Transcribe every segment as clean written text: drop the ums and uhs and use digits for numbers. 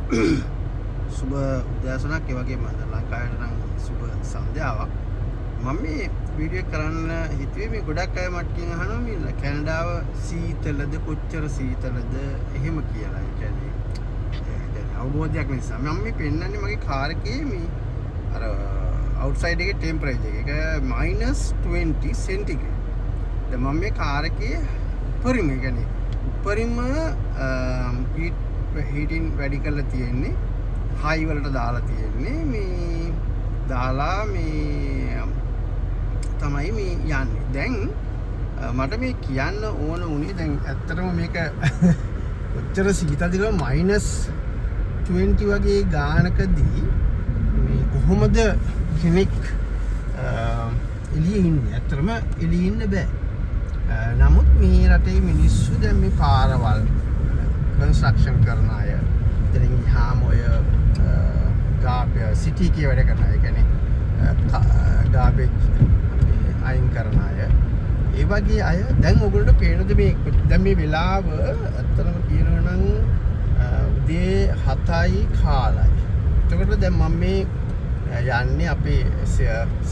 සුබ උදෑසනක් ඒ වගේම ලංකාවට නම් සුබ සන්ධ්‍යාවක්. මම මේ වීඩියෝ කරන්න හිතුවේ මේ ගොඩක් අය මට අහනවා මේ කැනඩාව සීතලද කොච්චර සීතලද එහෙම කියලා. ඒ කියන්නේ අවබෝධයක් නිසා මම මේ පෙන්නන්නේ මගේ කාර් එකේ මේ අර අවුට්සයිඩ් එකේ ටෙම්පරේචර් එක -20 සෙන්ටිග්‍රේඩ්. දැන් මම මේ කාර් එකේ උඩරිම කියන්නේ උඩරිම හීටින් වැඩි කරලා තියෙන්නේ හයි වලට දාලා තියෙන්නේ මේ දාලා මේ තමයි මේ යන්නේ. දැන් මට මේ කියන්න ඕන උනේ දැන් ඇත්තටම මේක ඔච්චර සීතලද කියලා -20 වගේ ගානකදී මේ කොහොමද කෙනෙක් එළියේ ඉන්නේ? ඇත්තටම එළියේ ඉන්න බෑ. නමුත් මේ රටේ මිනිස්සු දැන් මේ පාරවල් කන්ස්ට්‍රක්ෂන් කරන අය ඉතින් ඉහාම ඔය සිටි එකේ වැඩ කරන අය කියන්නේ ගාබේජ් අයින් කරන අය ඒ වගේ අය දැන් ඔයගොල්ලෝ පේනද මේ දැන් මේ වෙලාව ඇත්තටම කියනවා නම් උදේ 7යි කාලයි. එතකොට දැන් මම මේ යන්නේ අපේ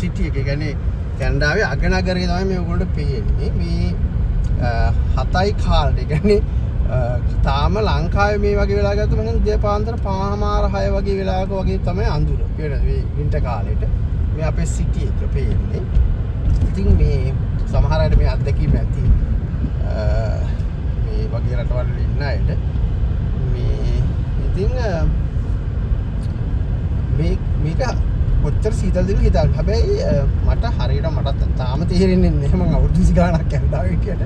සිටි එකේ කියන්නේ කැනඩාවේ අගනගරේ තමයි මේ ඔයගොල්ලෝ පේන්නේ මේ 7යි කාලේ. ඒ කියන්නේ තාම ලංකාවේ මේ වගේ වෙලා ගත්තම නම් දෙපාන්තර 5:00 වගේ වෙලාවක වගේ තමයි අඳුර. පේනද මේ වින්ටර් කාලෙට මේ අපේ සිටි එක පේන්නේ. ඉතින් මේ සමහර අයට මේ අත්දැකීම ඇති. මේ වගේ රටවල් වල ඉන්න අයට මේ ඉතින් මේක කොච්චර සීතලද කියලා හිතන්න. හැබැයි මට හරියට මට තාම තේරෙන්නේ නැහැ. මම අවුරුදු 20 ගාණක් කැනඩාවේ හිටියට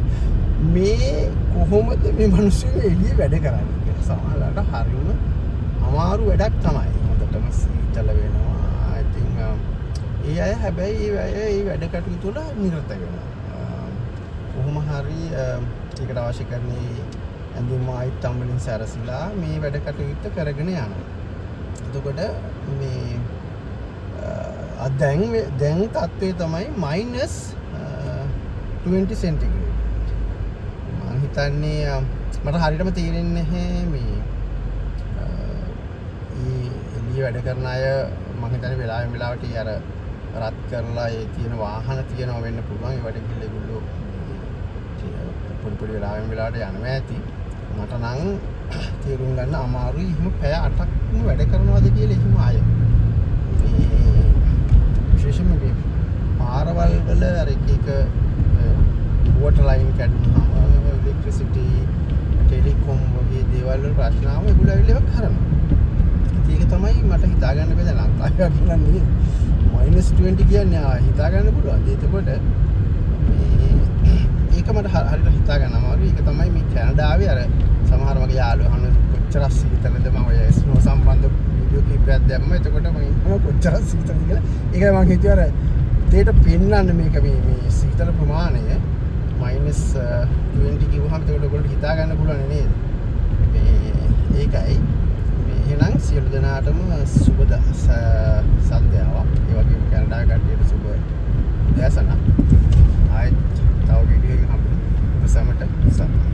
මේ කොහොමද මේ මිනිස්සු එළියේ වැඩ කරන්නේ කියලා. සමහරවිට හරියම අමාරු වැඩක් තමයි. හොඳටම සීතල වෙනවා. ඉතින් ඒ අය හැබැයි ඒ වැඩ කටයුතු වල නිරත වෙනවා. කොහොම හරි ඒකට අවශ්‍ය කරන්නේ ඇඳුම් ආයිත්තම් වලින් සැරසිලා මේ වැඩ කටයුත්ත කරගෙන යනවා. එතකොට මේ දැන් තත්ත්වය තමයි -20 සෙන්ටිග්‍රේඩ්. මම හිතන්නේ මට හරියටම තේරෙන්නේ නැහැ මේ එළිය වැඩ කරන අය මම හිතන්නේ වෙලාවට අර රත් කරලා ඒ තියෙන වාහන තියනවා වෙන්න පුළුවන්. ඒ වගේ ගිහලා ඒගොල්ලෝ පොඩි වෙලාවට යනවා ඇති. මට නම් තේරුම් ගන්න අමාරුයි. එහෙම පැය 8ක්ම වැඩ කරනවාද කියලා එහෙම අය. විශේෂයෙන්ම මේ පාරවල් වල අර එක වෝටර් ලයින් කැඩුනහම ඉලෙක්ට්‍රිසිටි ටෙලිකොම් වගේ දේවල් වල ප්‍රශ්න ආවම ඒගොල්ලෝ ඇවිල්ලා ඒක කරනවා. ඉතින් ඒක තමයි මට හිතා ගන්න බැහැ ලංකාවේ කියලා නෙවෙයි. -20 කියන්නේ හිතා ගන්න පුළුවන්. එතකොට මේ ඒක මට හරියට හිතා ගන්න අමාරුයි. ඒක තමයි මේ කැනඩාවේ අර සමහර මගේ යාළුවෝ අහන කොච්චර සීතලද මම ඔය ස්නෝ සම්බන්ධ වීඩියෝ කීපයක් දැම්ම. එතකොට මම කොච්චර සීතලද කියලා ඒකයි මම හිතුවේ අර දෙයට පෙන්නන්න මේක මේ සීතල ප්‍රමාණය -20 කිව්වහම ඒකට ඔයගොල්ලෝ හිතා ගන්න පුළුවන් නේද? ඒකයි මේ එහෙනම් සියලු දෙනාටම සුබ සන්ධ්‍යාවක්. ඒ වගේම කැනඩා කට්ටියට සුබ උදෑසනක්. ආයෙත් තව වීඩියෝ එකක් හම්බෙමු. ඔබ සැමට සතුටුයි.